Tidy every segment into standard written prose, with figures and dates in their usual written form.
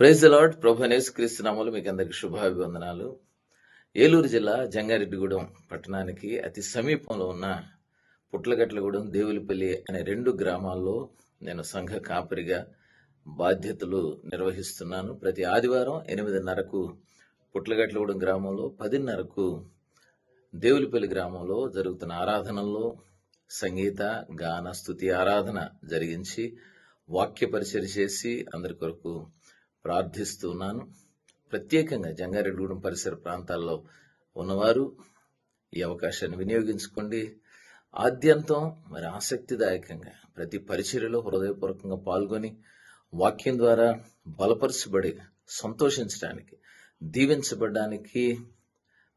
Praise the lord. ప్రభు యేసుక్రీస్తు నామములో మీకు అందరికి శుభాభివందనాలు. ఏలూరు జిల్లా జంగారెడ్డిగూడెం పట్టణానికి అతి సమీపంలో ఉన్న పుట్లగట్లగూడెం, దేవులపల్లి అనే 2 గ్రామాల్లో నేను సంఘ కాపరిగా బాధ్యతలు నిర్వహిస్తున్నాను. ప్రతి ఆదివారం 8:30కు పుట్లగట్లగూడెం గ్రామంలో, 10:30కు దేవులపల్లి గ్రామంలో జరుగుతున్న ఆరాధనల్లో సంగీత, గాన, స్తుతి ఆరాధన జరిగించి వాక్య పరిచర్య చేసి అందరి కొరకు ప్రార్థిస్తున్నాను. ప్రత్యేకంగా జంగారెడ్డిగూడెం పరిసర ప్రాంతాల్లో ఉన్నవారు ఈ అవకాశాన్ని వినియోగించుకోండి. ఆద్యంతం మరి ఆసక్తిదాయకంగా ప్రతి పరిచర్యలో హృదయపూర్వకంగా పాల్గొని వాక్యం ద్వారా బలపరచబడి సంతోషించడానికి, దీవించబడడానికి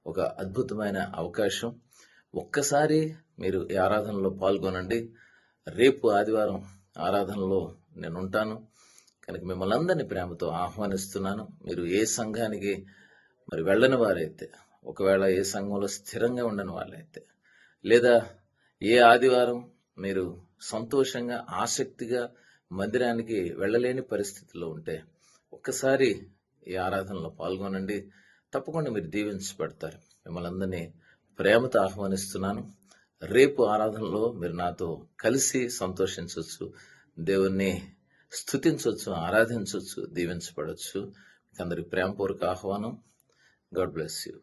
ఒక అద్భుతమైన అవకాశం. ఒక్కసారి మీరు ఈ ఆరాధనలో పాల్గొనండి. రేపు ఆదివారం ఆరాధనలో నేను ఉంటాను కనుక మిమ్మల్ని అందరినీ ప్రేమతో ఆహ్వానిస్తున్నాను. మీరు ఏ సంఘానికి మరి వెళ్ళని వారైతే, ఒకవేళ ఏ సంఘంలో స్థిరంగా ఉండని వాళ్ళైతే, లేదా ఏ ఆదివారం మీరు సంతోషంగా ఆసక్తిగా మందిరానికి వెళ్ళలేని పరిస్థితిలో ఉంటే ఒక్కసారి ఈ ఆరాధనలో పాల్గొనండి. తప్పకుండా మీరు దీవించబడతారు. మిమ్మల్ని అందరినీ ప్రేమతో ఆహ్వానిస్తున్నాను. రేపు ఆరాధనలో మీరు నాతో కలిసి సంతోషించవచ్చు, దేవుణ్ణి స్తుతించవచ్చు, ఆరాధించవచ్చు, దీవించబడవచ్చు. అందరికి ప్రేమపూర్వక ఆహ్వానం. God bless you.